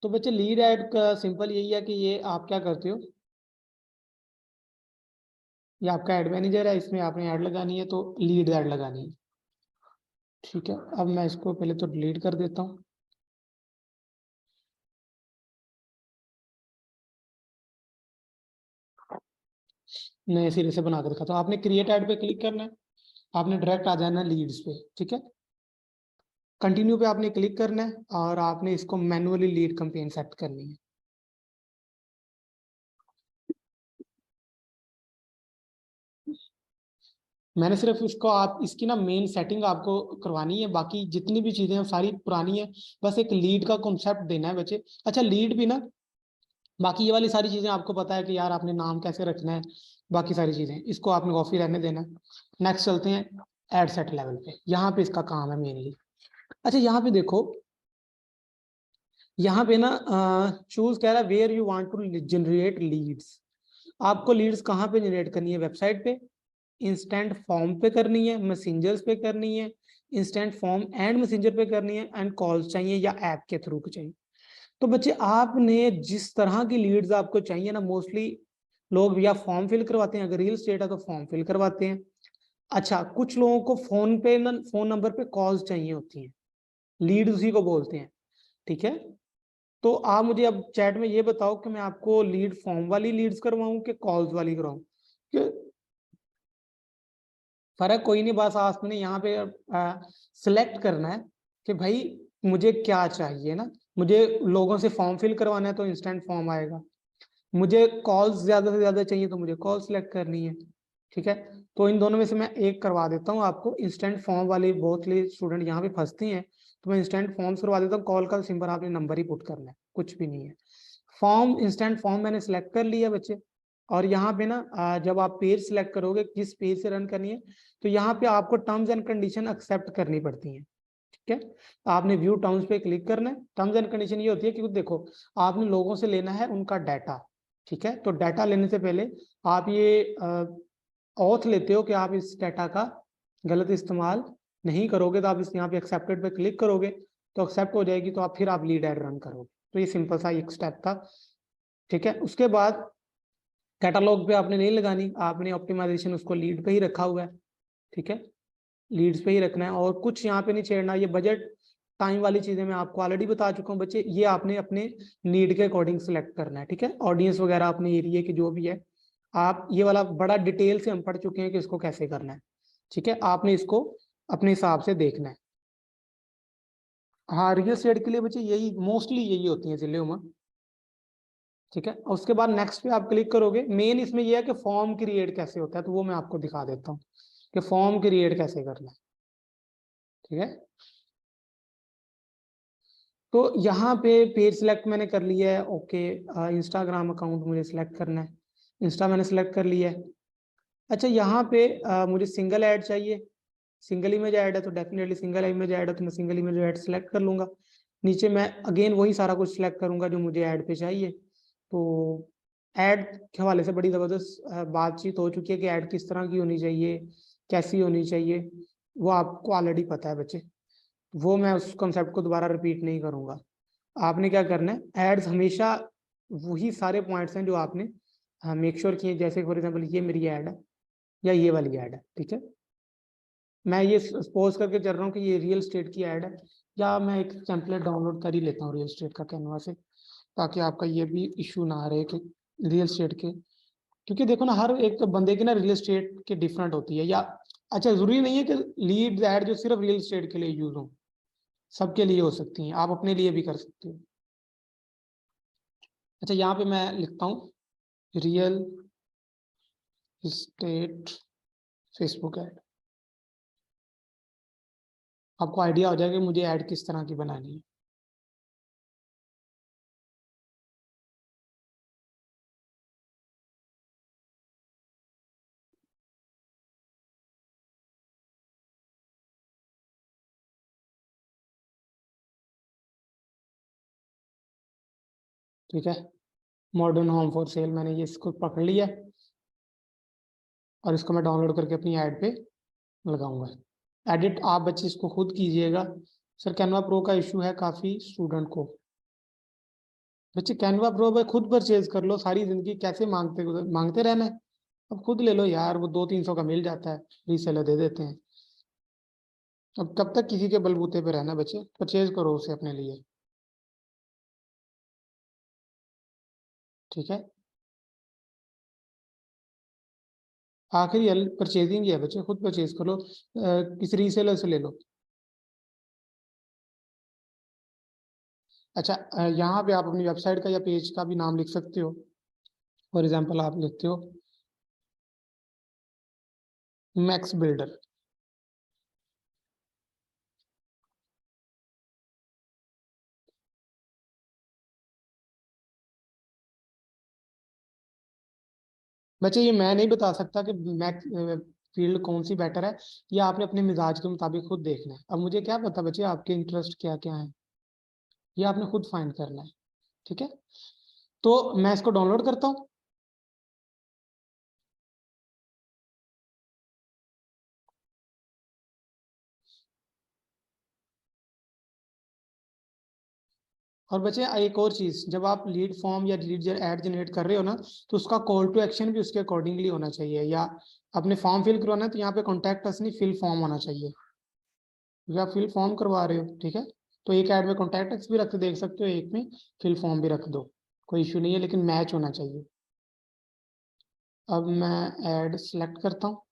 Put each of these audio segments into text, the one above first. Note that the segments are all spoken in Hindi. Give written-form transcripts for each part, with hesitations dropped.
तो बच्चे लीड ऐड का सिंपल यही है कि ये आप क्या करते हो, ये आपका ऐड मैनेजर है, इसमें आपने ऐड लगानी है तो लीड ऐड लगानी है। ठीक है, अब मैं इसको पहले तो डिलीट कर देता हूँ। नए सिरे से बना कर दिखाता हूँ। आपने क्रिएट ऐड पे क्लिक करना है, आपने डायरेक्ट आ जाना है लीड्स पे। ठीक है, कंटिन्यू पे आपने क्लिक करना है और आपने इसको मैनुअली लीड कैंपेन सेट करनी है। मैंने सिर्फ इसको, आप इसकी ना मेन सेटिंग आपको करवानी है, बाकी जितनी भी चीजें हैं सारी पुरानी है। बस एक लीड का कॉन्सेप्ट देना है बच्चे। अच्छा, लीड भी ना, बाकी ये वाली सारी चीजें आपको पता है कि यार आपने नाम कैसे रखना है, बाकी सारी चीजें इसको आपने कॉफी रहने देना है। नेक्स्ट चलते हैं एड सेट लेवल पे, यहाँ पे इसका काम है मेनली। अच्छा, यहाँ पे देखो, यहाँ पे ना चूज कह रहा है where you want to generate leads. आपको लीड्स कहाँ पे जनरेट करनी है? वेबसाइट पे, इंस्टेंट फॉर्म पे करनी है, मैसेंजर्स पे करनी है, इंस्टेंट फॉर्म एंड मैसेंजर पे करनी है, एंड कॉल्स चाहिए या ऐप के थ्रू चाहिए। तो बच्चे आपने जिस तरह की लीड्स आपको चाहिए ना, मोस्टली लोग या फॉर्म फिल करवाते हैं, अगर रियल स्टेट है तो फॉर्म फिल करवाते हैं। अच्छा, कुछ लोगों को फोन पे ना, फोन नंबर पे कॉल्स चाहिए होती हैं, लीड उसी को बोलते हैं। ठीक है, तो आप मुझे अब चैट में ये बताओ कि मैं आपको लीड फॉर्म वाली लीड्स करवाऊं कि कॉल्स वाली करवाऊं? कि फर्क कोई नहीं, बस आपने यहाँ पे सिलेक्ट करना है कि भाई मुझे क्या चाहिए ना। मुझे लोगों से फॉर्म फिल करवाना है तो इंस्टेंट फॉर्म आएगा, मुझे कॉल्स ज्यादा से ज्यादा चाहिए तो मुझे कॉल सिलेक्ट करनी है। ठीक है, तो इन दोनों में से मैं एक करवा देता हूँ आपको। इंस्टेंट फॉर्म वाली बहुत स्टूडेंट यहाँ पे फंसती हैं, तो मैं इंस्टेंट फॉर्म्स करवा देता हूँ। कॉल का सिंपल आपने नंबर ही पुट करना है, कुछ भी नहीं है। फॉर्म, इंस्टेंट फॉर्म मैंने सिलेक्ट कर लिया बच्चे। और यहाँ पे ना जब आप पेज सिलेक्ट करोगे किस पेज से रन करनी है, तो यहाँ पे आपको टर्म्स एंड कंडीशन एक्सेप्ट करनी पड़ती हैं। ठीक है, तो आपने व्यू टर्म्स पे क्लिक करना है। टर्म्स एंड कंडीशन ये होती है कि देखो, आपने लोगों से लेना है उनका डाटा। ठीक है, तो डाटा लेने से पहले आप ये ऑथ लेते हो कि आप इस डाटा का गलत इस्तेमाल नहीं करोगे, तो आप इस यहाँ पे एक्सेप्टेड पे क्लिक करोगे तो एक्सेप्ट हो जाएगी, तो आप फिर आप लीड एड रन करोगे। तो ये सिंपल सा एक स्टेप था। ठीक है, उसके बाद कैटालॉग पे आपने नहीं लगानी, आपने ऑप्टिमाइजेशन उसको लीड पे ही रखा हुआ है। ठीक है, लीड्स पे ही रखना है और कुछ यहाँ पे नहीं छेड़ना। ये बजट टाइम वाली चीजें मैं आपको ऑलरेडी बता चुका हूँ बच्चे, ये आपने अपने नीड के अकॉर्डिंग सेलेक्ट करना है। ठीक है, ऑडियंस वगैरह अपने एरिया की जो भी है, आप ये वाला बड़ा डिटेल से हम पढ़ चुके हैं कि इसको कैसे करना है। ठीक है, आपने इसको अपने हिसाब से देखना है। हाँ, रियल एस्टेट के लिए बच्चे यही मोस्टली यही होती है जिले में। ठीक है, उसके बाद नेक्स्ट पे आप क्लिक करोगे। मेन इसमें यह है कि फॉर्म क्रिएट कैसे होता है, तो वो मैं आपको दिखा देता हूँ कि फॉर्म क्रिएट कैसे करना है। ठीक है, तो यहाँ पे पेज सिलेक्ट मैंने कर लिया है। ओके, इंस्टाग्राम अकाउंट मुझे सिलेक्ट करना है, इंस्टा मैंने सिलेक्ट कर लिया है। अच्छा, यहाँ पे मुझे सिंगल ऐड चाहिए, सिंगल इमेज ऐड है तो डेफिनेटली सिंगल इमेज ऐड है तो मैं सिंगल इमेज ऐड सिलेक्ट कर लूंगा। नीचे मैं अगेन वही सारा कुछ सिलेक्ट करूंगा जो मुझे ऐड पे चाहिए। तो ऐड के हवाले से बड़ी ज़बरदस्त बातचीत हो चुकी है कि ऐड किस तरह की होनी चाहिए, कैसी होनी चाहिए, वो आपको ऑलरेडी पता है बच्चे। वो मैं उस कॉन्सेप्ट को दोबारा रिपीट नहीं करूंगा। आपने क्या करना है, एड्स हमेशा वही सारे पॉइंट्स हैं जो आपने मेक श्योर किए। जैसे फॉर एग्जांपल ये मेरी ऐड है या ये वाली ऐड है। ठीक है, मैं ये सपोज करके चल रहा हूँ कि ये रियल स्टेट की ऐड है, या मैं एक टेम्पलेट डाउनलोड कर ही लेता हूँ रियल स्टेट का कैनवा से, ताकि आपका ये भी इशू ना रहे कि रियल स्टेट के, क्योंकि देखो ना हर एक तो बंदे की ना रियल स्टेट की डिफरेंट होती है। या अच्छा, जरूरी नहीं है कि लीड ऐड जो सिर्फ रियल स्टेट के लिए यूज हो, सबके लिए हो सकती हैं, आप अपने लिए भी कर सकते हो। अच्छा, यहाँ पे मैं लिखता हूँ रियल स्टेट फेसबुक ऐड, आपको आइडिया हो जाएगा कि मुझे ऐड किस तरह की बनानी है। ठीक है, मॉडर्न होम फॉर सेल, मैंने ये इसको पकड़ लिया और इसको मैं डाउनलोड करके अपनी ऐड पे लगाऊंगा। एडिट आप बच्चे इसको खुद कीजिएगा। सर कैनवा प्रो का इशू है काफ़ी स्टूडेंट को। बच्चे कैनवा प्रो पे खुद परचेज कर लो, सारी जिंदगी कैसे मांगते मांगते रहना है। अब खुद ले लो यार, वो 200-300 का मिल जाता है, रीसेलर दे देते हैं। अब कब तक किसी के बलबूते पे रहना बच्चे, परचेज करो उसे अपने लिए, ठीक है। आखिरी हल परचेजिंग ही है बच्चे, खुद परचेज कर लो, किसी रीसेलर से ले लो। अच्छा, यहाँ पे आप अपनी वेबसाइट का या पेज का भी नाम लिख सकते हो। फॉर एग्जाम्पल आप लिखते हो मैक्स बिल्डर। बच्चे ये मैं नहीं बता सकता कि मैक्स फील्ड कौन सी बेटर है, ये आपने अपने मिजाज के मुताबिक खुद देखना है। अब मुझे क्या पता बच्चे आपके इंटरेस्ट क्या क्या है, ये आपने खुद फाइंड करना है, ठीक है। तो मैं इसको डाउनलोड करता हूँ। और बच्चे एक और चीज, जब आप लीड फॉर्म या लीड एड जनरेट कर रहे हो ना, तो उसका कॉल टू एक्शन भी उसके अकॉर्डिंगली होना चाहिए। या अपने फॉर्म फिल करवाना है तो यहाँ पे कॉन्टैक्ट अस नहीं, फिल फॉर्म होना चाहिए, क्योंकि आप फिल फॉर्म करवा रहे हो, ठीक है। तो एक ऐड में कॉन्टैक्ट अस भी रख देख सकते हो, एक में फिल फॉर्म भी रख दो, कोई इशू नहीं है, लेकिन मैच होना चाहिए। अब मैं ऐड सेलेक्ट करता हूँ।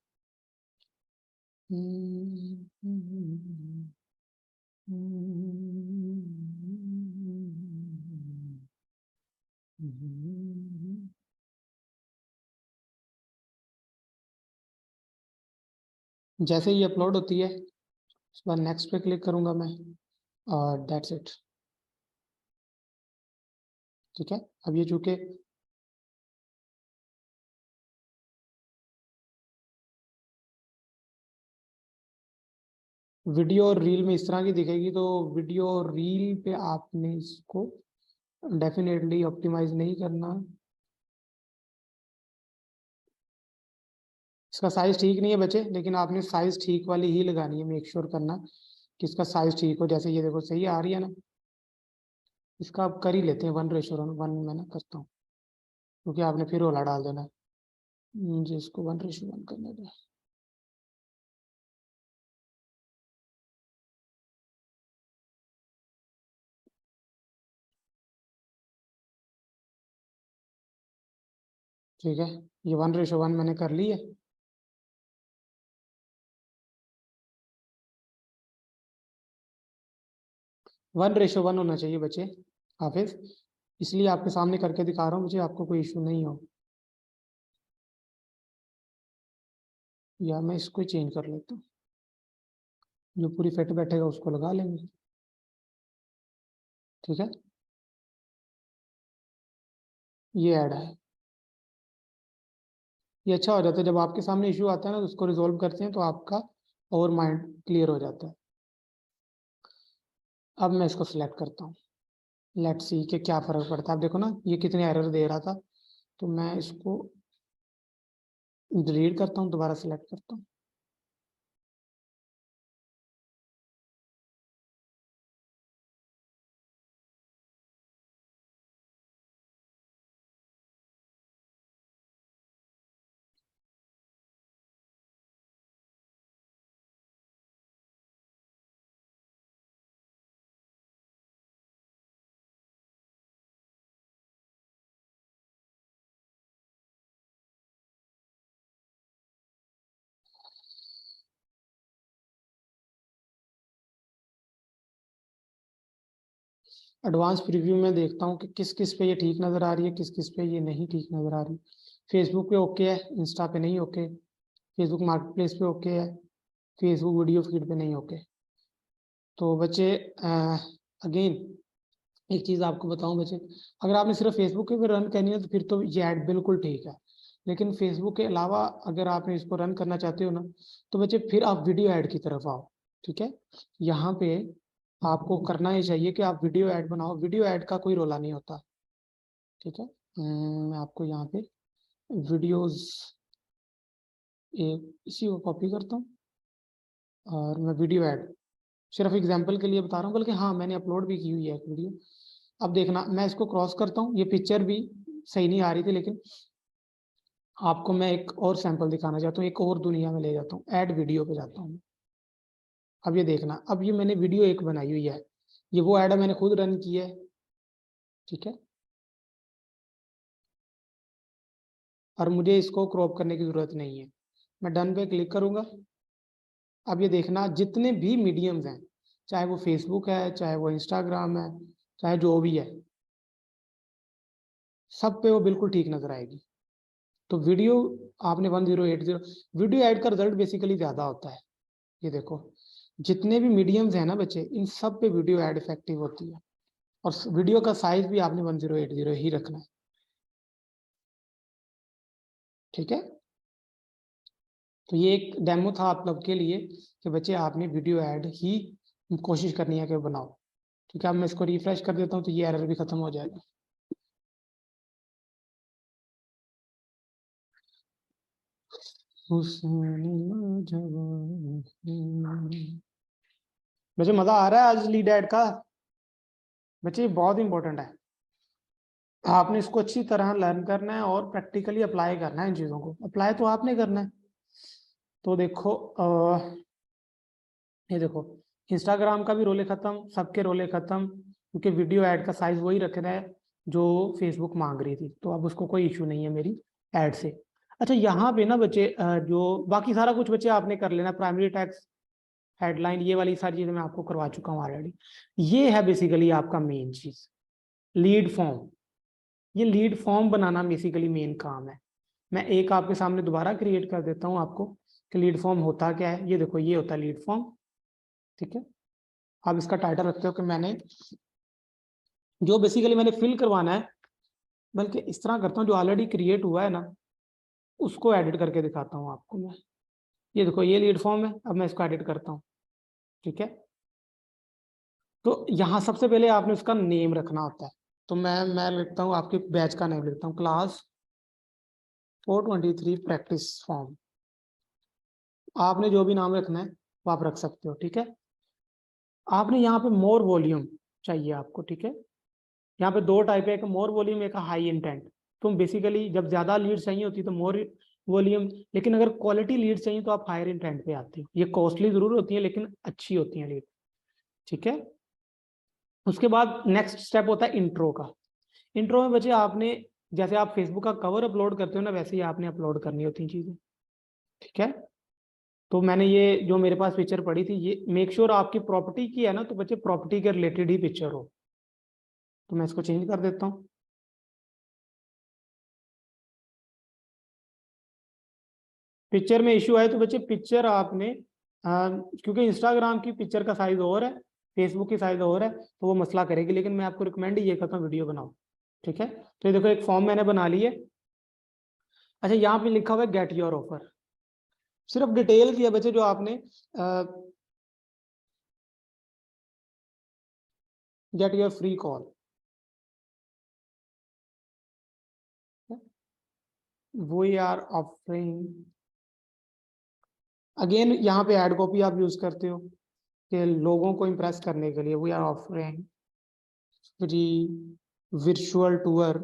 जैसे ही अपलोड होती है उस पर नेक्स्ट पे क्लिक करूंगा मैं, और दैट्स इट, ठीक है। अब ये चूंकि वीडियो और रील में इस तरह की दिखेगी, तो वीडियो और रील पे आपने इसको डेफिनेटली ऑप्टिमाइज नहीं करना। इसका साइज ठीक नहीं है बच्चे, लेकिन आपने साइज ठीक वाली ही लगानी है, मेक श्योर करना कि इसका साइज ठीक हो। जैसे ये देखो सही आ रही है ना, इसका आप कर ही लेते हैं 1:1 मैं ना करता हूँ, क्योंकि आपने फिर ओला डाल देना है। मुझे इसको 1:1 करने दो, ठीक है। ये 1:1 मैंने कर ली है। 1:1 होना चाहिए बच्चे, हाफिज, इसलिए आपके सामने करके दिखा रहा हूँ, मुझे आपको कोई इशू नहीं हो। या मैं इसको चेंज कर लेता हूँ, जो पूरी फिट बैठेगा उसको लगा लेंगे, ठीक है। ये ऐड है, ये अच्छा हो जाता है जब आपके सामने इशू आता है ना, तो उसको रिजोल्व करते हैं तो आपका और माइंड क्लियर हो जाता है। अब मैं इसको सिलेक्ट करता हूँ, लेट्स सी कि क्या फर्क पड़ता है। आप देखो ना ये कितने एरर दे रहा था, तो मैं इसको डिलीट करता हूँ, दोबारा सिलेक्ट करता हूँ। एडवांस प्रीव्यू में देखता हूँ कि किस किस पे ये ठीक नज़र आ रही है, किस किस पे ये नहीं ठीक नज़र आ रही। फेसबुक पे ओके है, इंस्टा पे नहीं ओके, फेसबुक मार्केट प्लेस पे ओके है, फेसबुक वीडियो फीड पे नहीं ओके। तो बच्चे अगेन एक चीज़ आपको बताऊं बच्चे, अगर आपने सिर्फ फेसबुक के पे रन करनी है तो फिर तो ये ऐड बिल्कुल ठीक है। लेकिन फेसबुक के अलावा अगर आपने इसको रन करना चाहते हो ना, तो बच्चे फिर आप वीडियो ऐड की तरफ आओ, ठीक है। यहाँ पे आपको करना ही चाहिए कि आप वीडियो ऐड बनाओ, वीडियो ऐड का कोई रोला नहीं होता, ठीक है। मैं आपको यहाँ पे वीडियोस एक इसी को कॉपी करता हूँ, और मैं वीडियो ऐड सिर्फ एग्जांपल के लिए बता रहा हूँ, बल्कि हाँ मैंने अपलोड भी की हुई है एक वीडियो। अब देखना, मैं इसको क्रॉस करता हूँ, ये पिक्चर भी सही नहीं आ रही थी, लेकिन आपको मैं एक और सैंपल दिखाना चाहता हूँ, एक और दुनिया में ले जाता हूँ, ऐड वीडियो पे जाता हूँ। अब ये देखना, अब ये मैंने वीडियो एक बनाई हुई है, ये वो ऐड मैंने खुद रन की है, ठीक है, और मुझे इसको क्रॉप करने की जरूरत नहीं है। मैं डन पे क्लिक करूंगा। अब ये देखना, जितने भी मीडियम्स हैं, चाहे वो फेसबुक है, चाहे वो इंस्टाग्राम है, चाहे जो भी है, सब पे वो बिल्कुल ठीक नजर आएगी। तो वीडियो आपने 1080, वीडियो ऐड का रिजल्ट बेसिकली ज्यादा होता है। ये देखो, जितने भी मीडियम्स हैं ना बच्चे, इन सब पे वीडियो ऐड इफेक्टिव होती है, और वीडियो का साइज भी आपने 1080 ही रखना है, ठीक है। तो ये एक डेमो था आप लोग के लिए कि बच्चे आपने वीडियो ऐड ही कोशिश करनी है कि बनाओ, ठीक है। अब मैं इसको रिफ्रेश कर देता हूँ तो ये एरर भी खत्म हो जाएगा। बच्चे मजा आ रहा है आज लीड ऐड का? बच्चे ये बहुत इंपॉर्टेंट है, आपने इसको अच्छी तरह लर्न करना है और प्रैक्टिकली अप्लाई करना है। इन चीज़ों को अप्लाई तो आपने करना है। तो देखो ये देखो, इंस्टाग्राम का भी रोले खत्म, सबके रोले खत्म, क्योंकि वीडियो ऐड का साइज वही रखना है जो फेसबुक मांग रही थी, तो अब उसको कोई इशू नहीं है मेरी ऐड से। अच्छा, यहाँ पे ना बच्चे जो बाकी सारा कुछ बच्चे आपने कर लेना, प्राइमरी टैक्स, हेडलाइन, ये वाली सारी चीजें मैं आपको करवा चुका हूँ ऑलरेडी। ये है बेसिकली आपका मेन चीज, लीड फॉर्म। ये लीड फॉर्म बनाना बेसिकली मेन काम है। मैं एक आपके सामने दोबारा क्रिएट कर देता हूँ आपको कि लीड फॉर्म होता क्या है। ये देखो, ये होता है लीड फॉर्म, ठीक है। आप इसका टाइटल रखते हो कि मैंने जो बेसिकली मैंने फिल करवाना है, बल्कि इस तरह करता हूँ, जो ऑलरेडी क्रिएट हुआ है ना उसको एडिट करके दिखाता हूँ आपको मैं। ये देखो, ये लीड फॉर्म है, अब मैं इसको एडिट करता हूँ, ठीक है। तो यहाँ सबसे पहले आपने उसका नेम रखना होता है। तो मैं लिखता हूँ, आपके बैच का नेम लिखता हूँ, क्लास 423 प्रैक्टिस फॉर्म। आपने जो भी नाम रखना है वो आप रख सकते हो, ठीक है। आपने यहाँ पे मोर वॉल्यूम चाहिए आपको, ठीक है। यहाँ पे दो टाइप है, एक मोर वॉल्यूम, एक हाई इंटेंट। तुम बेसिकली जब ज्यादा लीड चाहिए होती है तो मोर वॉल्यूम, लेकिन अगर क्वालिटी लीड चाहिए तो आप हायर इंटेंट पे आते हो। ये कॉस्टली जरूर होती है लेकिन अच्छी होती है लीड, ठीक है। उसके बाद नेक्स्ट स्टेप होता है इंट्रो का। इंट्रो में बच्चे आपने, जैसे आप फेसबुक का कवर अपलोड करते हो ना, वैसे ही आपने अपलोड करनी होती है चीजें, ठीक है। तो मैंने ये जो मेरे पास पिक्चर पड़ी थी, ये मेक श्योर आपकी प्रॉपर्टी की है ना, तो बच्चे प्रॉपर्टी के रिलेटेड ही पिक्चर हो। तो मैं इसको चेंज कर देता हूँ। पिक्चर में इश्यू आए तो बच्चे पिक्चर आपने क्योंकि इंस्टाग्राम की पिक्चर का साइज और है, फेसबुक की साइज और है, तो वो मसला करेगी। लेकिन मैं आपको रिकमेंड ये करता हूँ, वीडियो बनाओ, ठीक है। तो ये देखो, एक फॉर्म मैंने बना ली है। अच्छा, यहाँ पे लिखा हुआ है गेट योर ऑफर, सिर्फ डिटेल की है बच्चे, जो आपने get your free call, we are offering. Again यहाँ पे एड कॉपी आप यूज करते हो कि लोगों को इम्प्रेस करने के लिए, we are offering free virtual tour.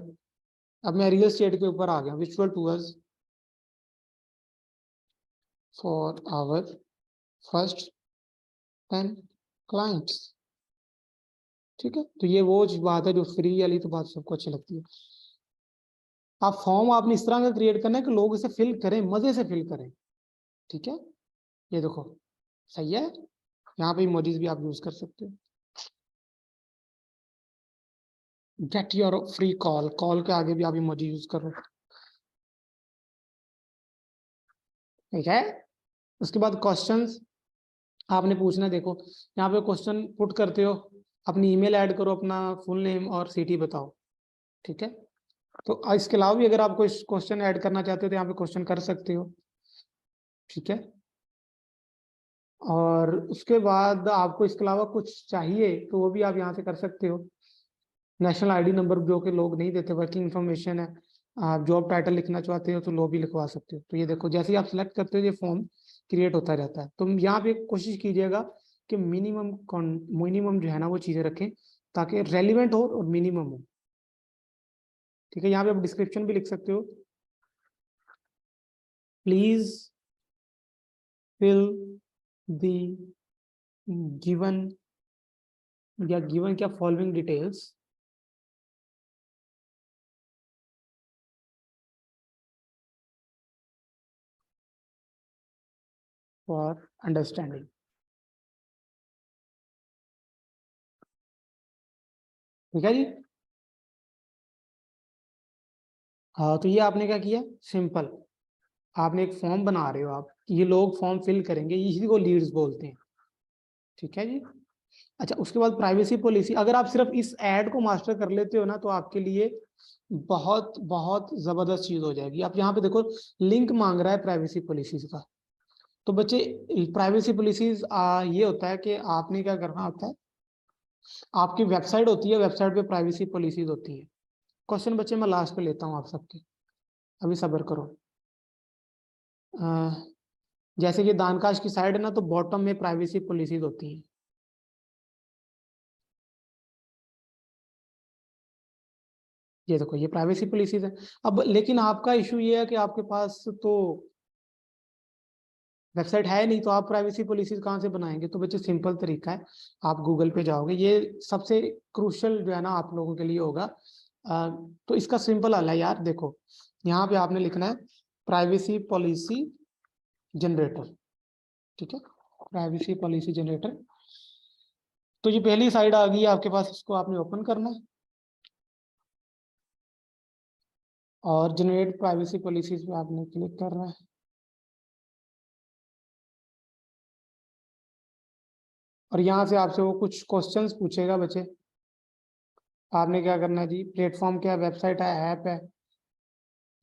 अब मैं रियल स्टेट के ऊपर आ गया, virtual tours for our first 10 clients, ठीक है। तो ये वो बात है जो फ्री वाली, तो बात सबको अच्छी लगती है। आप फॉर्म आपने इस तरह का क्रिएट करना है कि लोग इसे फिल करें, मजे से फिल करें, ठीक है। ये देखो, सही है। यहाँ पे इमोजीज भी आप यूज कर सकते हो। Gate your free call, call के आगे भी आप इमोजी यूज करो, ठीक है। उसके बाद क्वेश्चंस आपने पूछना है। देखो, यहाँ पे क्वेश्चन पुट करते हो, अपनी ईमेल ऐड करो, अपना फुल नेम और सिटी बताओ, ठीक है। तो इसके अलावा भी अगर आप कोई क्वेश्चन ऐड करना चाहते हो तो यहाँ पे क्वेश्चन कर सकते हो, ठीक है। और उसके बाद आपको इसके अलावा कुछ चाहिए तो वो भी आप यहाँ से कर सकते हो। नेशनल आईडी नंबर जो कि लोग नहीं देते, वर्किंग इन्फॉर्मेशन है, आप जॉब टाइटल लिखना चाहते हो तो लो भी लिखवा सकते हो। तो ये देखो, जैसे ही आप सिलेक्ट करते हो ये फॉर्म क्रिएट होता रहता है। तो यहाँ पे कोशिश कीजिएगा कि मिनिमम जो है ना वो चीज़ें रखें ताकि रेलिवेंट हो और मिनिमम हो। ठीक है, यहाँ पे आप डिस्क्रिप्शन भी लिख सकते हो, प्लीज फिल द गिवन या गिवन क्या फॉलोइंग डिटेल्स फॉर अंडरस्टैंडिंग। ठीक है जी। हाँ, तो ये आपने क्या किया, सिंपल आपने एक फॉर्म बना रहे हो आप, ये लोग फॉर्म फिल करेंगे, इसी को लीड्स बोलते हैं। ठीक है जी। अच्छा, उसके बाद प्राइवेसी पॉलिसी, अगर आप सिर्फ इस ऐड को मास्टर कर लेते हो ना तो आपके लिए बहुत बहुत जबरदस्त चीज हो जाएगी। आप यहाँ पे देखो लिंक मांग रहा है प्राइवेसी पॉलिसीज का। तो बच्चे प्राइवेसी पॉलिसीज ये होता है कि आपने क्या करना होता है, आपकी वेबसाइट होती है, वेबसाइट पे प्राइवेसी पॉलिसीज होती है। क्वेश्चन बच्चे मैं लास्ट पे लेता हूँ आप सबके, अभी सब्र करो। जैसे कि दानकाश की साइड है ना, तो बॉटम में प्राइवेसी पॉलिसीज होती है। ये देखो ये प्राइवेसी पॉलिसीज है। अब लेकिन आपका इशू ये है कि आपके पास तो वेबसाइट है नहीं, तो आप प्राइवेसी पॉलिसीज कहाँ से बनाएंगे। तो बच्चे सिंपल तरीका है, आप गूगल पे जाओगे, ये सबसे क्रूशियल जो है ना आप लोगों के लिए होगा। तो इसका सिंपल हल है यार, देखो यहाँ पे आपने लिखना है प्राइवेसी पॉलिसी जनरेटर। ठीक है, प्राइवेसी पॉलिसी जनरेटर। तो ये पहली साइड आ गई आपके पास, इसको आपने ओपन करना है और जनरेट प्राइवेसी पॉलिसीज पे आपने क्लिक करना है। और यहाँ से आपसे वो कुछ क्वेश्चंस पूछेगा बच्चे, आपने क्या करना है जी, प्लेटफॉर्म क्या, वेबसाइट है, ऐप है।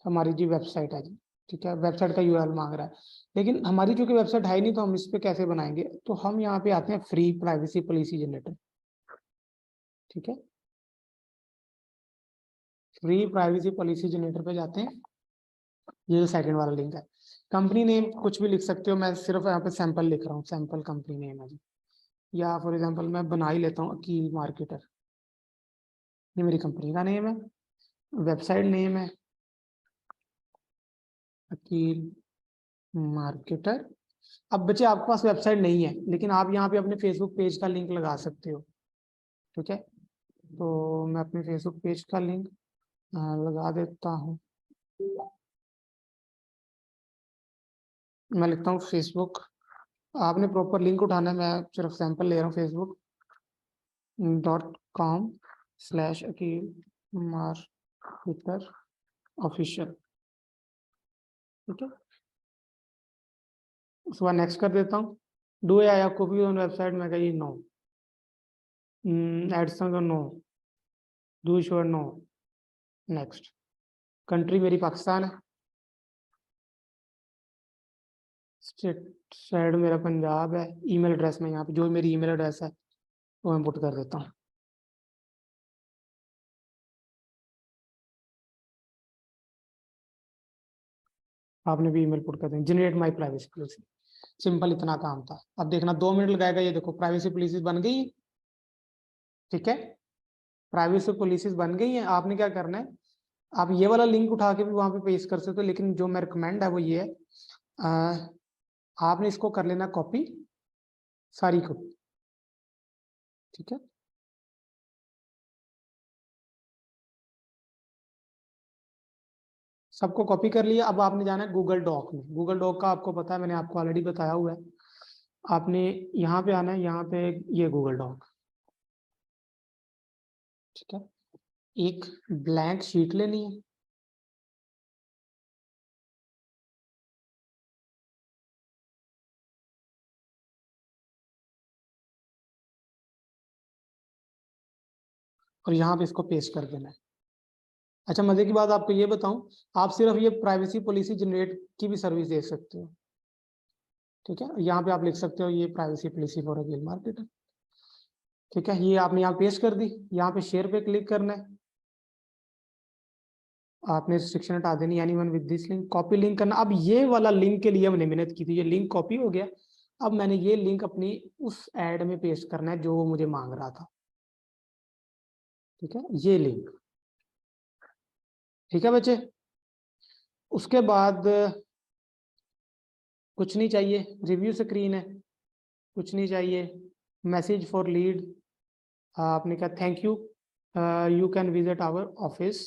हमारी जी वेबसाइट है जी। ठीक है, वेबसाइट का यूआरएल मांग रहा है, लेकिन हमारी चूंकि वेबसाइट है ही नहीं, तो हम इस पे कैसे बनाएंगे। तो हम यहाँ पे आते हैं फ्री प्राइवेसी पॉलिसी जनरेटर। ठीक है, फ्री प्राइवेसी पॉलिसी जनरेटर पे जाते हैं, ये जो सेकंड वाला लिंक है। कंपनी नेम कुछ भी लिख सकते हो, मैं सिर्फ यहाँ पे सैंपल लिख रहा हूँ, सैंपल कंपनी नेम है जी। या फॉर एग्जांपल मैं बना ही लेता हूँ अकील मार्केटर, ये मेरी कंपनी का नेम है। वेबसाइट नेम है अकील मार्केटर। अब बच्चे आपके पास वेबसाइट नहीं है, लेकिन आप यहाँ पे अपने फेसबुक पेज का लिंक लगा सकते हो। ठीक है, तो मैं अपने फेसबुक पेज का लिंक लगा देता हूँ। मैं लिखता हूँ फेसबुक, आपने प्रॉपर लिंक उठाना है, मैं सिर्फ सैंपल ले रहा हूँ, facebook.com/अकील मार्केटर ऑफिशियल। ठीक है, उसके बाद नेक्स्ट कर देता हूँ। Do I have copy on website, मैं कही नो। एडसन का no, do sure no, next. Country मेरी पाकिस्तान है, स्टेट साइड मेरा पंजाब है, ईमेल एड्रेस में यहाँ पे जो मेरी ईमेल एड्रेस है वो मैं पुट कर देता हूँ। आपने भी ईमेल पुट कर दें, generate my privacy policy. Simple इतना काम था। अब देखना 2 मिनट लगाएगा, ये देखो प्राइवेसी पॉलिसीज बन गई। ठीक है, प्राइवेसी पॉलिसीज बन गई है। आपने क्या करना है, आप ये वाला लिंक उठा के भी वहां पे पेस्ट कर सकते हो, लेकिन जो मैं रिकमेंड है वो ये है, आपने इसको कर लेना कॉपी सारी को। ठीक है, सबको कॉपी कर लिया। अब आपने जाना है गूगल डॉक में। गूगल डॉक का आपको पता है, मैंने आपको ऑलरेडी बताया हुआ है। आपने यहाँ पे आना है, यहाँ पे ये गूगल डॉक। ठीक है, एक ब्लैंक शीट लेनी है, और यहाँ पे इसको पेस्ट कर देना है। अच्छा, मजे की बात आपको ये बताऊं, आप सिर्फ ये प्राइवेसी पॉलिसी जनरेट की भी सर्विस दे सकते हो। ठीक है, यहाँ पे आप लिख सकते हो ये privacy policy for a market. ठीक है, ये आपने यहाँ पेस्ट कर दी, यहाँ पे शेयर पे क्लिक करना है। आपने रिस्ट्रिक्शन हटा देनी, any one with this link, copy link करना। अब ये वाला लिंक के लिए हमने मेहनत की थी, ये लिंक कॉपी हो गया। अब मैंने ये लिंक अपनी उस एड में पेस्ट करना है जो वो मुझे मांग रहा था। ठीक है, ये लिंक। ठीक है बच्चे, उसके बाद कुछ नहीं चाहिए, रिव्यू स्क्रीन है, कुछ नहीं चाहिए। मैसेज फॉर लीड, आपने कहा thank you, you can visit our office,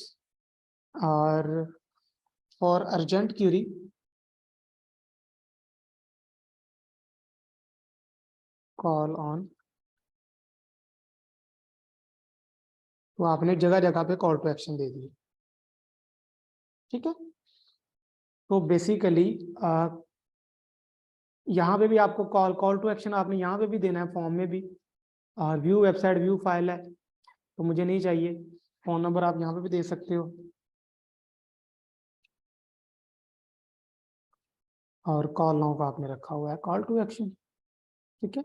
और for urgent query call on. तो आपने जगह जगह पे कॉल टू एक्शन दे दिए। ठीक है, तो बेसिकली यहाँ पे भी आपको कॉल टू एक्शन आपने यहाँ पे भी देना है, फॉर्म में भी। और व्यू वेबसाइट, व्यू फाइल है तो मुझे नहीं चाहिए। फोन नंबर आप यहाँ पे भी दे सकते हो, और कॉल नाउ का आपने रखा हुआ है कॉल टू एक्शन। ठीक है,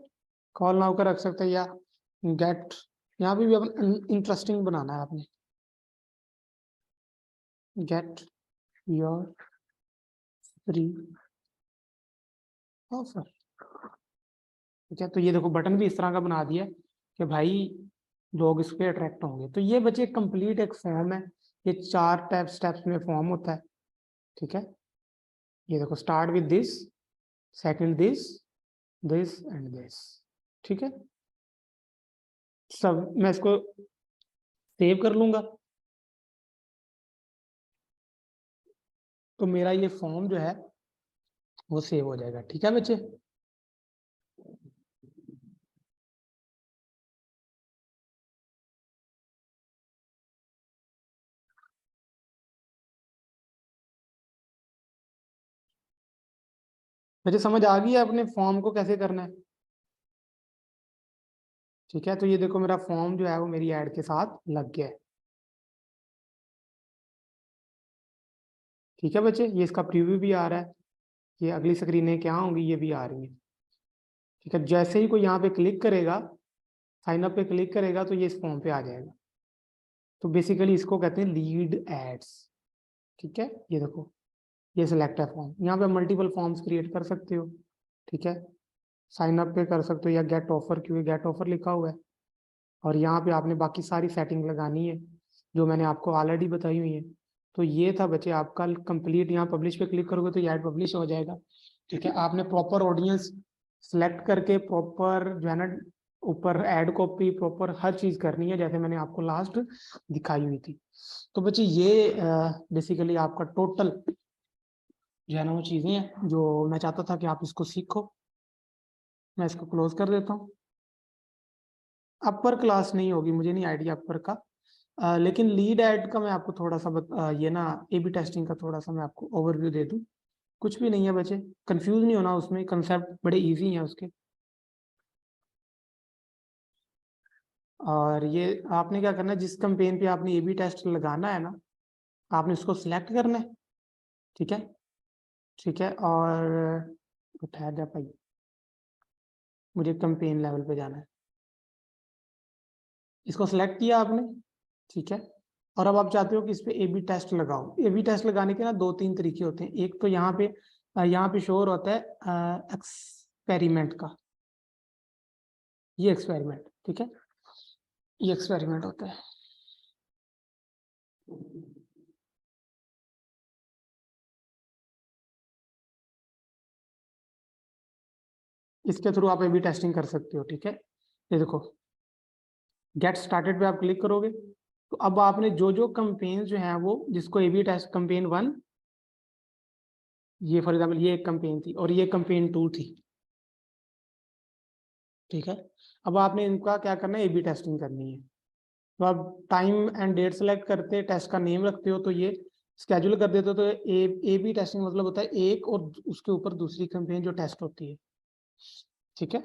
कॉल नाउ का रख सकते हैं, या गेट, यहाँ पे भी अपन इंटरेस्टिंग बनाना है आपने, गेट योर फ्री ऑफर। ठीक है, तो ये देखो बटन भी इस तरह का बना दिया कि भाई लोग इस पे अट्रैक्ट होंगे। तो ये बच्चे कंप्लीट एक फॉर्म है, ये 4 स्टेप्स में फॉर्म होता है। ठीक है, ये देखो start with this, second this and this. ठीक है, सब मैं इसको सेव कर लूंगा, तो मेरा ये फॉर्म जो है वो सेव हो जाएगा। ठीक है बच्चे, मुझे समझ आ गई है अपने फॉर्म को कैसे करना है। ठीक है, तो ये देखो मेरा फॉर्म जो है वो मेरी ऐड के साथ लग गया है। ठीक है बच्चे, ये इसका प्रीव्यू भी आ रहा है, ये अगली स्क्रीनें क्या होंगी ये भी आ रही है। ठीक है, जैसे ही कोई यहाँ पे क्लिक करेगा, साइन अप पे क्लिक करेगा, तो ये इस फॉर्म पे आ जाएगा। तो बेसिकली इसको कहते हैं लीड एड्स। ठीक है, ये देखो ये सिलेक्ट है फॉर्म, यहाँ पे मल्टीपल फॉर्म्स क्रिएट कर सकते हो। ठीक है, साइन अप पे कर सकते हो, या गेट ऑफर, क्योंकि गेट ऑफर लिखा हुआ है, और यहाँ पे आपने बाकी सारी सेटिंग लगानी है जो मैंने आपको ऑलरेडी बताई हुई है। तो ये था बच्चे आपका कंप्लीट। यहाँ पब्लिश पे क्लिक करोगे तो ये ऐड पब्लिश हो जाएगा। ठीक है, आपने प्रॉपर ऑडियंस सेलेक्ट करके प्रॉपर जो है ना ऊपर ऐड कॉपी प्रॉपर हर चीज करनी है, जैसे मैंने आपको लास्ट दिखाई हुई थी। तो बच्चे ये बेसिकली आपका टोटल जो है ना वो चीजें हैं जो मैं चाहता था कि आप इसको सीखो। मैं इसको क्लोज कर देता हूँ। अपर क्लास नहीं होगी, मुझे नहीं आइडिया अपर का, लेकिन लीड एड का मैं आपको थोड़ा सा ये ना ए बी टेस्टिंग का थोड़ा सा मैं आपको ओवरव्यू दे दूं। कुछ भी नहीं है बच्चे, कंफ्यूज नहीं होना, उसमें कंसेप्ट बड़े इजी हैं उसके। और ये आपने क्या करना है, जिस कंपेन पे आपने ए बी टेस्ट लगाना है ना, आपने उसको सिलेक्ट करना है। ठीक है, ठीक है, और ठहर जा भाई, मुझे कंपेन लेवल पे जाना है। इसको सिलेक्ट किया आपने। ठीक है, और अब आप चाहते हो कि इस पे ए बी टेस्ट लगाओ। ए बी टेस्ट लगाने के ना 2-3 तरीके होते हैं। एक तो यहाँ पे शोर होता है एक्सपेरिमेंट का, ये एक्सपेरिमेंट। ठीक है, ये एक्सपेरिमेंट होता है। इसके थ्रू आप ए बी टेस्टिंग कर सकते हो। ठीक है, ये देखो गेट स्टार्टेड पे आप क्लिक करोगे, तो अब आपने जो जो कंपेन जो है वो जिसको ए बी टेस्ट कंपेन 1, ये फॉर एग्जाम्पल ये एक कंपेन थी और ये कंपेन 2 थी। ठीक है, अब आपने इनका क्या करना है, ए बी टेस्टिंग करनी है। तो आप टाइम एंड डेट सेलेक्ट करते, टेस्ट का नेम रखते हो, तो ये स्केड्यूल कर देते हो। तो ए बी टेस्टिंग मतलब होता है एक और उसके ऊपर दूसरी कंपेन जो टेस्ट होती है। ठीक है,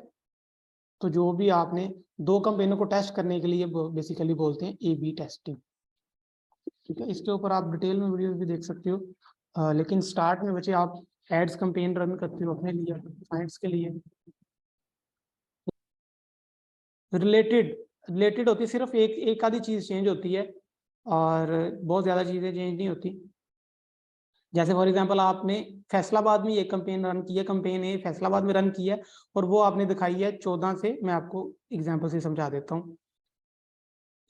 तो जो भी आपने 2 कंपेनों को टेस्ट करने के लिए बेसिकली बोलते हैं ए बी टेस्टिंग। ठीक है, इसके ऊपर आप डिटेल में वीडियो भी देख सकते हो। लेकिन स्टार्ट में बच्चे आप एड्स कंपेन रन करते हो अपने लिए, क्लाइंट्स के लिए। रिलेटेड रिलेटेड होती है, सिर्फ एक आधी चीज चेंज होती है, और बहुत ज्यादा चीजें चेंज नहीं होती। जैसे फॉर एग्जांपल आपने फैसलाबाद में ये कंपेन रन की है, कंपेन ए फैसलाबाद में रन की है, और वो आपने दिखाई है 14 से। मैं आपको एग्जांपल से समझा देता हूँ।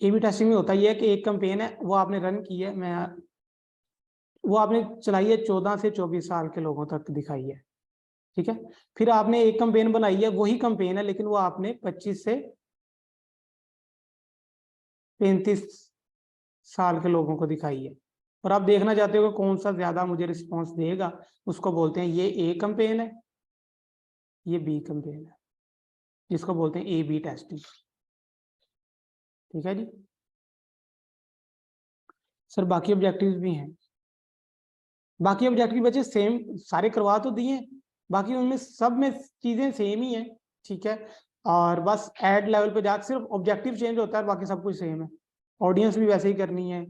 ए बी टेस्टिंग में होता ये है कि एक कैंपेन है, वो आपने रन की है, वो आपने चलाई है 14 से 24 साल के लोगों तक दिखाई है, ठीक है। फिर आपने एक कैंपेन बनाई है, वही कैंपेन है, लेकिन वो आपने 25 से 35 साल के लोगों को दिखाई है। और आप देखना चाहते हो कि कौन सा ज्यादा मुझे रिस्पॉन्स देगा, उसको बोलते हैं ये ए कैंपेन है, ये बी कैंपेन है, जिसको बोलते हैं ए बी टेस्टिंग। ठीक है जी सर, बाकी ऑब्जेक्टिव्स भी हैं। बाकी ऑब्जेक्टिव बच्चे सेम सारे करवा तो दिए, बाकी उनमें सब में चीजें सेम ही है, ठीक है। और बस एड लेवल पे जाकर सिर्फ ऑब्जेक्टिव चेंज होता है, बाकी सब कुछ सेम है। ऑडियंस भी वैसे ही करनी है,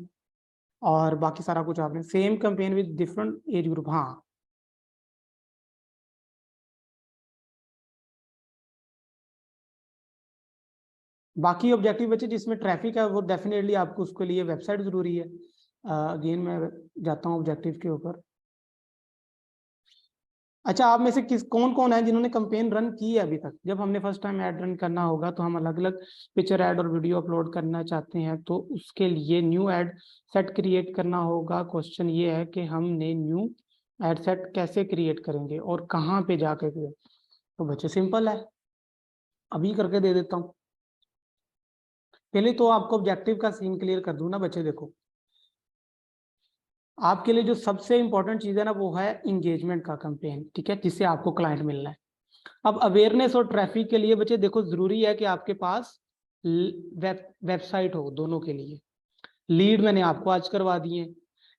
और बाकी सारा कुछ आपने same campaign with different age group. हाँ, बाकी ऑब्जेक्टिव बच्चे जिसमें ट्रैफिक है, वो डेफिनेटली आपको उसके लिए वेबसाइट जरूरी है। अगेन मैं जाता हूँ ऑब्जेक्टिव के ऊपर। अच्छा, आप में से किस कौन कौन है जिन्होंने कैंपेन रन की है अभी तक? जब हमने फर्स्ट टाइम ऐड रन करना होगा तो हम अलग अलग पिक्चर ऐड और वीडियो अपलोड करना चाहते हैं, तो उसके लिए न्यू ऐड सेट क्रिएट करना होगा। क्वेश्चन ये है कि हमने न्यू ऐड सेट कैसे क्रिएट करेंगे और कहाँ पे जाकर? तो बच्चे सिंपल है, अभी करके दे देता हूँ। पहले तो आपको ऑब्जेक्टिव का सीन क्लियर कर दूं ना बच्चे। देखो, आपके लिए जो सबसे इंपॉर्टेंट चीज है ना, वो है इंगेजमेंट का कैंपेन, ठीक है, जिससे आपको क्लाइंट मिलना है। अब अवेयरनेस और ट्रैफिक के लिए बच्चे देखो, जरूरी है कि आपके पास वेबसाइट हो दोनों के लिए। लीड मैंने आपको आज करवा दिए।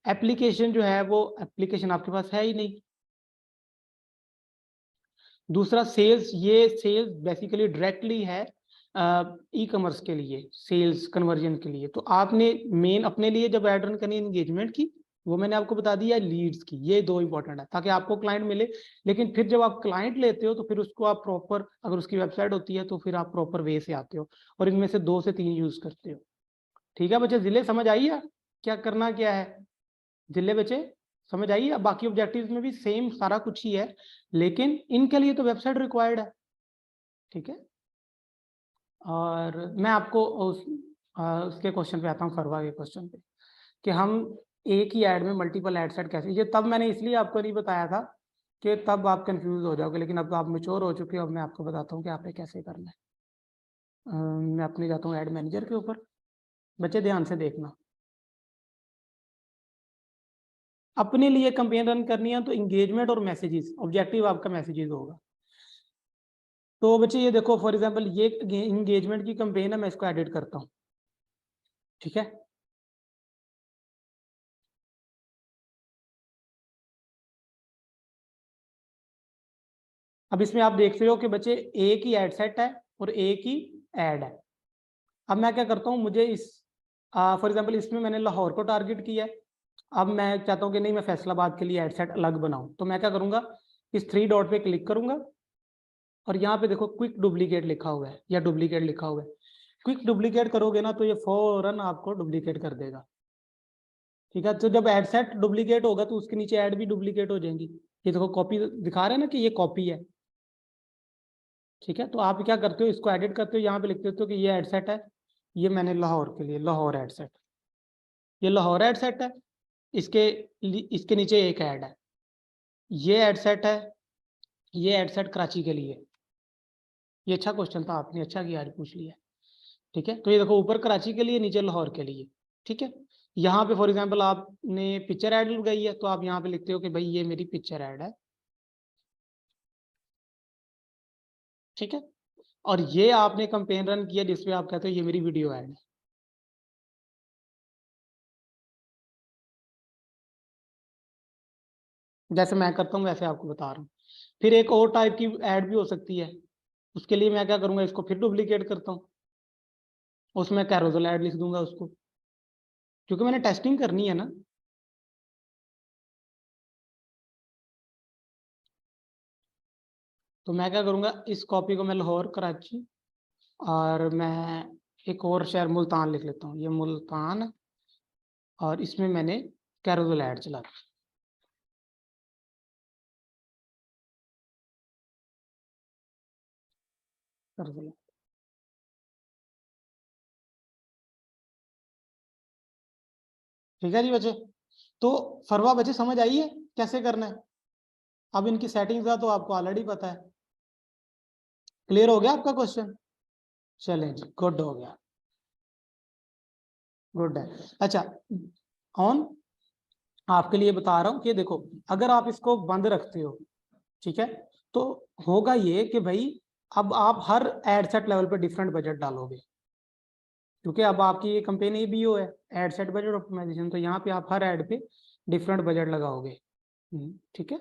एप्लीकेशन जो है, वो एप्लीकेशन आपके पास है ही नहीं। दूसरा सेल्स, ये सेल्स बेसिकली डायरेक्टली है ई कॉमर्स के लिए, सेल्स कन्वर्जन के लिए। तो आपने मेन अपने लिए जब ऐड रन करनी है एंगेजमेंट की, वो मैंने आपको बता दिया, लीड्स की। ये दो इंपॉर्टेंट है ताकि आपको क्लाइंट मिले। लेकिन फिर जब आप क्लाइंट लेते हो तो फिर उसको आप प्रॉपर, अगर उसकी वेबसाइट होती है तो फिर आप प्रॉपर वे से आते हो, और इनमें से 2 से 3 यूज करते हो। ठीक है बच्चे, जिले समझ आई है क्या करना क्या है? जिले बच्चे समझ आई है? बाकी ऑब्जेक्टिव्स में भी सेम सारा कुछ ही है, लेकिन इनके लिए तो वेबसाइट रिक्वायर्ड है, ठीक है। और मैं आपको उसके क्वेश्चन पे आता हूँ, फरवा के क्वेश्चन पे, कि हम एक ही ऐड में मल्टीपल ऐड सेट कैसे। ये तब मैंने इसलिए आपको नहीं बताया था कि तब आप कंफ्यूज हो जाओगे, लेकिन अब आप मेच्योर हो चुके हो। अब मैं आपको बताता हूँ कि आपने कैसे करना है। मैं अपने जाता हूँ ऐड मैनेजर के ऊपर। बच्चे ध्यान से देखना, अपने लिए कंपेन रन करनी है तो इंगेजमेंट और मैसेजेस, ऑब्जेक्टिव आपका मैसेजेस होगा। तो बच्चे ये देखो, फॉर एग्जांपल ये इंगेजमेंट की कंपेन है, मैं इसको एडिट करता हूँ, ठीक है। अब इसमें आप देख रहे हो कि बच्चे एक ही एड सेट है और एक ही ऐड है। अब मैं क्या करता हूँ, मुझे इस फॉर एग्जांपल इसमें मैंने लाहौर को टारगेट किया है। अब मैं चाहता हूँ कि नहीं, मैं फैसलाबाद के लिए एड सेट अलग बनाऊं, तो मैं क्या करूंगा, इस 3 डॉट पे क्लिक करूंगा, और यहाँ पे देखो क्विक डुप्लीकेट लिखा हुआ है या डुप्लीकेट लिखा हुआ है। क्विक डुप्लीकेट करोगे ना तो ये फौरन आपको डुप्लीकेट कर देगा, ठीक है। तो जब एड सेट डुप्लीकेट होगा तो उसके नीचे ऐड भी डुप्लीकेट हो जाएंगी। ये देखो कॉपी दिखा रहे हैं ना कि ये कॉपी है, ठीक है। तो आप क्या करते हो, इसको एडिट करते हो, यहाँ पे लिख देते हो कि ये एड सेट है, ये मैंने लाहौर के लिए लाहौर एड सेट, ये लाहौर एड सेट है। इसके इसके नीचे एक ऐड है, ये एड सेट है, ये एड सेट कराची के लिए। ये अच्छा क्वेश्चन था, आपने अच्छा किया आज पूछ लिया, ठीक है। तो ये देखो ऊपर कराची के लिए, नीचे लाहौर के लिए, ठीक है। यहाँ पे फॉर एग्जांपल आपने पिक्चर ऐड लगाई है, तो आप यहाँ पे लिखते हो कि भाई ये मेरी पिक्चर ऐड है, ठीक है। और ये आपने कंपेन रन किया जिसपे आप कहते हो ये मेरी वीडियो ऐड है। जैसे मैं करता हूँ वैसे आपको बता रहा हूँ। फिर एक और टाइप की ऐड भी हो सकती है, उसके लिए मैं क्या करूंगा, इसको फिर डुप्लीकेट करता हूँ, उसमें कैरोजल ऐड लिख दूंगा उसको, क्योंकि मैंने टेस्टिंग करनी है ना। तो मैं क्या करूंगा, इस कॉपी को मैं लाहौर कराची, और मैं एक और शहर मुल्तान लिख लेता हूँ, ये मुल्तान, और इसमें मैंने कैरोजल ऐड चला दी, कैरोजल। ठीक है जी बच्चे। तो फरवा बच्चे समझ आई है कैसे करना है? अब इनकी सेटिंग्स का तो आपको ऑलरेडी पता है। क्लियर हो गया आपका क्वेश्चन? चलें जी, गुड हो गया, गुड है। अच्छा, ऑन आपके लिए बता रहा हूं कि देखो, अगर आप इसको बंद रखते हो, ठीक है, तो होगा ये कि भाई अब आप हर एड सेट लेवल पे डिफरेंट बजट डालोगे, क्योंकि अब आपकी ये कंपेन ए बी ओ है, एड सेट बजट ऑप्टिमाइजेशन, तो यहाँ पे आप हर एड पे डिफरेंट बजट लगाओगे। ठीक है,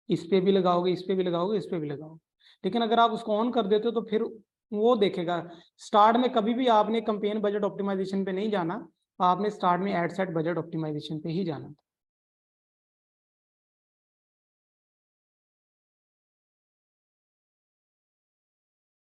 इस पे भी लगाओगे, इस पे भी लगाओगे, इस पे भी लगाओगे। लेकिन अगर आप उसको ऑन कर देते हो तो फिर वो देखेगा, स्टार्ट में कभी भी आपने कंपेन बजट ऑप्टिमाइजेशन पे नहीं जाना, आपने स्टार्ट में एड सेट बजट ऑप्टिमाइजेशन पे ही जाना।